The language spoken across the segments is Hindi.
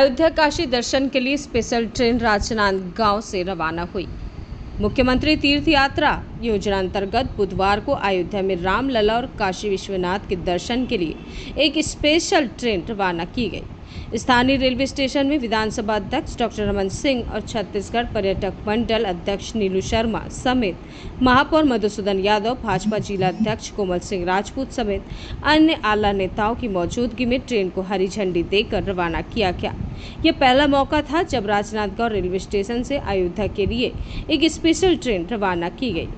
अयोध्या काशी दर्शन के लिए स्पेशल ट्रेन राजनांदगांव से रवाना हुई। मुख्यमंत्री तीर्थ यात्रा योजना अंतर्गत बुधवार को अयोध्या में रामलला और काशी विश्वनाथ के दर्शन के लिए एक स्पेशल ट्रेन रवाना की गई। स्थानीय रेलवे स्टेशन में विधानसभा अध्यक्ष डॉक्टर रमन सिंह और छत्तीसगढ़ पर्यटक मंडल अध्यक्ष नीलू शर्मा समेत महापौर मधुसूदन यादव, भाजपा जिला अध्यक्ष कोमल सिंह राजपूत समेत अन्य आला नेताओं की मौजूदगी में ट्रेन को हरी झंडी देकर रवाना किया गया। यह पहला मौका था जब राजनांदगांव रेलवे स्टेशन से अयोध्या के लिए एक स्पेशल ट्रेन रवाना की गई।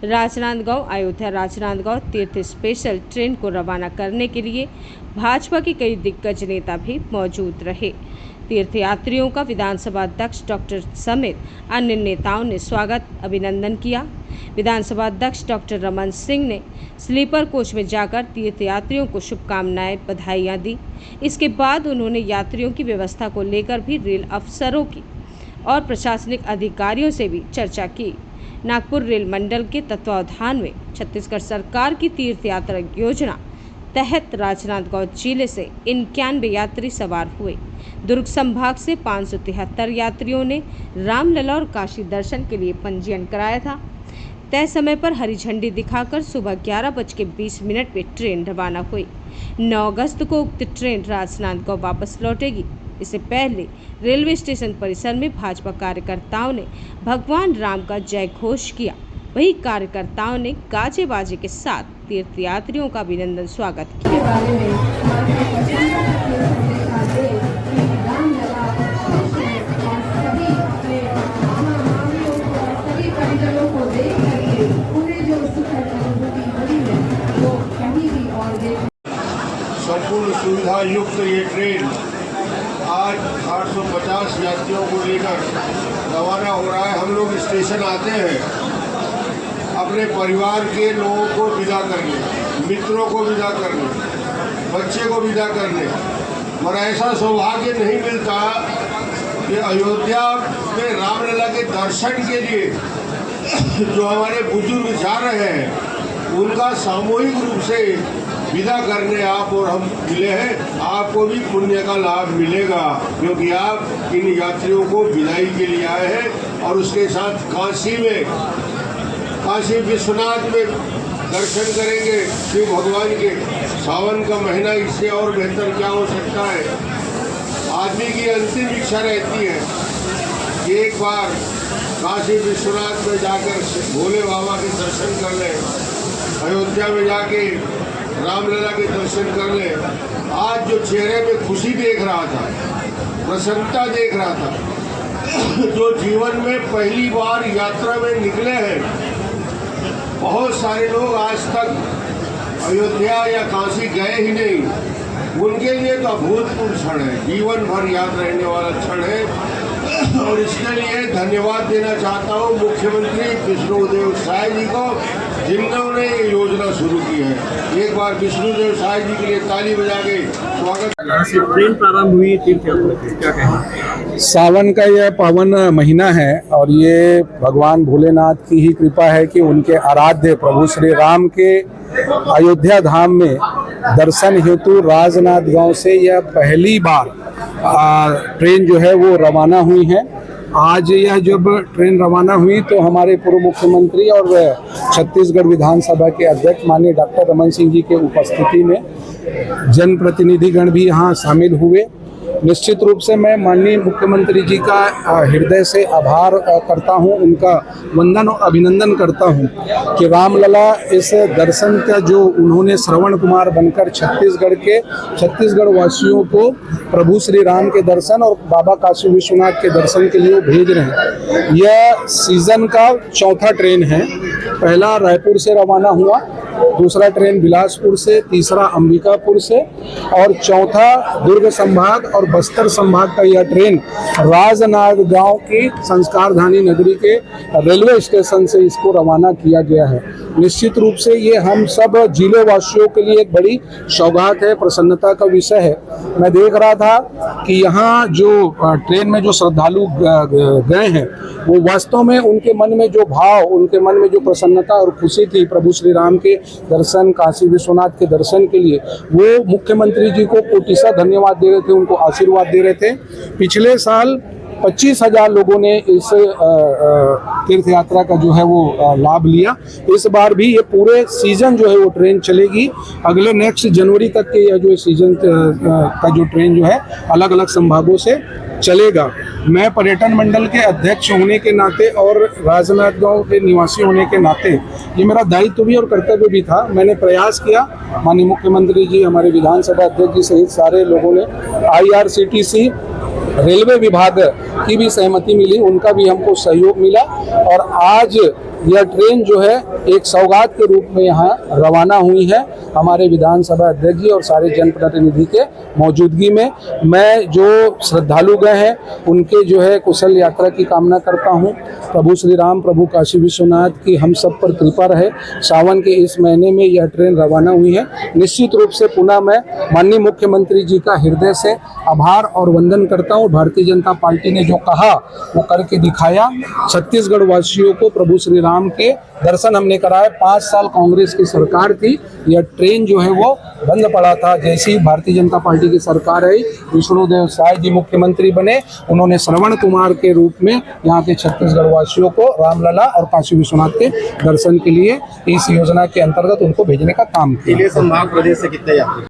राजनांदगांव अयोध्या राजनांदगांव तीर्थ स्पेशल ट्रेन को रवाना करने के लिए भाजपा के कई दिग्गज नेता भी मौजूद रहे। तीर्थयात्रियों का विधानसभा अध्यक्ष डॉक्टर समेत अन्य नेताओं ने स्वागत अभिनंदन किया। विधानसभा अध्यक्ष डॉक्टर रमन सिंह ने स्लीपर कोच में जाकर तीर्थयात्रियों को शुभकामनाएं बधाइयां दी। इसके बाद उन्होंने यात्रियों की व्यवस्था को लेकर भी रेल अफसरों की और प्रशासनिक अधिकारियों से भी चर्चा की। नागपुर रेल मंडल के तत्वावधान में छत्तीसगढ़ सरकार की तीर्थ यात्रा योजना तहत राजनांदगांव जिले से 91 यात्री सवार हुए। दुर्ग संभाग से 573 यात्रियों ने रामलला और काशी दर्शन के लिए पंजीयन कराया था। तय समय पर हरी झंडी दिखाकर सुबह 11:20 पे ट्रेन रवाना हुई। 9 अगस्त को उक्त ट्रेन राजनांदगांव वापस लौटेगी। इससे पहले रेलवे स्टेशन परिसर में भाजपा कार्यकर्ताओं ने भगवान राम का जय घोष किया। वहीं कार्यकर्ताओं ने गाजे बाजे के साथ तीर्थयात्रियों का अभिनंदन स्वागत किया। संपूर्ण सुविधा युक्त ये ट्रेन आज 850 यात्रियों को लेकर रवाना हो रहा है। हम लोग स्टेशन आते हैं अपने परिवार के लोगों को विदा करने, मित्रों को विदा करने, बच्चे को विदा करने, और ऐसा सौभाग्य नहीं मिलता कि अयोध्या में रामलला के दर्शन के लिए जो हमारे बुजुर्ग जा रहे हैं उनका सामूहिक रूप से विदा करने आप और हम मिले हैं। आपको भी पुण्य का लाभ मिलेगा क्योंकि आप इन यात्रियों को विदाई के लिए आए हैं और उसके साथ काशी विश्वनाथ में दर्शन करेंगे शिव भगवान के। सावन का महीना इससे और बेहतर क्या हो सकता है। आदमी की अंतिम इच्छा रहती है कि एक बार काशी विश्वनाथ में जाकर भोले बाबा के दर्शन कर ले, अयोध्या में जाके रामलला के दर्शन कर ले। आज जो चेहरे में खुशी देख रहा था, प्रसन्नता देख रहा था, जो जीवन में पहली बार यात्रा में निकले हैं, बहुत सारे लोग आज तक अयोध्या या काशी गए ही नहीं, उनके लिए तो अभूतपूर्व क्षण है, जीवन भर याद रहने वाला क्षण है। और इसके लिए धन्यवाद देना चाहता हूँ मुख्यमंत्री विष्णुदेव साय जी को, जिन्होंने ये योजना शुरू की है। एक बार विष्णुदेव साय जी के लिए ताली बजा के स्वागत। ट्रेन प्रारंभ हुई तीर्थ यात्रा की, क्या कहें? सावन का यह पावन महीना है और ये भगवान भोलेनाथ की ही कृपा है कि उनके आराध्य प्रभु श्री राम के अयोध्या धाम में दर्शन हेतु राजनांदगांव से यह पहली बार ट्रेन जो है वो रवाना हुई है। आज यह जब ट्रेन रवाना हुई तो हमारे पूर्व मुख्यमंत्री और छत्तीसगढ़ विधानसभा के अध्यक्ष माननीय डॉक्टर रमन सिंह जी के उपस्थिति में जनप्रतिनिधिगण भी यहाँ शामिल हुए। निश्चित रूप से मैं माननीय मुख्यमंत्री जी का हृदय से आभार करता हूं, उनका वंदन और अभिनंदन करता हूं कि रामलला इस दर्शन का जो उन्होंने श्रवण कुमार बनकर छत्तीसगढ़ वासियों को प्रभु श्री राम के दर्शन और बाबा काशी विश्वनाथ के दर्शन के लिए भेज रहे हैं। यह सीजन का चौथा ट्रेन है। पहला रायपुर से रवाना हुआ, दूसरा ट्रेन बिलासपुर से, तीसरा अंबिकापुर से और चौथा दुर्ग संभाग और बस्तर संभाग का यह ट्रेन राजनांदगांव की संस्कारधानी नगरी के रेलवे स्टेशन से इसको रवाना किया गया है। निश्चित रूप से ये हम सब जिले वासियों के लिए एक बड़ी सौगात है, प्रसन्नता का विषय है। मैं देख रहा था कि यहाँ जो ट्रेन में जो श्रद्धालु गए हैं वो वास्तव में उनके मन में जो भाव, उनके मन में जो प्रसन्नता और खुशी थी प्रभु श्री राम के दर्शन, काशी विश्वनाथ के दर्शन के लिए, वो मुख्यमंत्री जी को कोटिसा धन्यवाद दे रहे थे, उनको आशीर्वाद दे रहे थे। पिछले साल 25,000 लोगों ने इस तीर्थ यात्रा का जो है वो लाभ लिया। इस बार भी ये पूरे सीजन जो है वो ट्रेन चलेगी। अगले नेक्स्ट जनवरी तक के यह जो सीजन का जो ट्रेन जो है अलग अलग संभागों से चलेगा। मैं पर्यटन मंडल के अध्यक्ष होने के नाते और राजनांदगांव के निवासी होने के नाते ये मेरा दायित्व भी और कर्तव्य भी था। मैंने प्रयास किया, माननीय मुख्यमंत्री जी, हमारे विधानसभा अध्यक्ष जी सहित सारे लोगों ने, IRCTC, रेलवे विभाग की भी सहमति मिली, उनका भी हमको सहयोग मिला और आज यह ट्रेन जो है एक सौगात के रूप में यहाँ रवाना हुई है हमारे विधानसभा अध्यक्ष जी और सारे जनप्रतिनिधि के मौजूदगी में। मैं जो श्रद्धालु गए हैं उनके जो है कुशल यात्रा की कामना करता हूँ। प्रभु श्री राम, प्रभु काशी विश्वनाथ की हम सब पर कृपा रहे। सावन के इस महीने में यह ट्रेन रवाना हुई है। निश्चित रूप से पुनः मैं माननीय मुख्यमंत्री जी का हृदय से आभार और वंदन करता हूँ। भारतीय जनता पार्टी ने जो कहा वो करके दिखाया। छत्तीसगढ़ वासियों को प्रभु श्री राम के दर्शन हमने कराए। 5 साल कांग्रेस की सरकार थी, यह ट्रेन जो है वो बंद पड़ा था। जैसे ही भारतीय जनता पार्टी की सरकार आई, विष्णुदेव साय जी मुख्यमंत्री बने, उन्होंने श्रवण कुमार के रूप में यहाँ के छत्तीसगढ़ वासियों को रामलला और काशी विश्वनाथ के दर्शन के लिए इस योजना के अंतर्गत उनको भेजने का काम किया। संभाग प्रदेश से कितने यात्री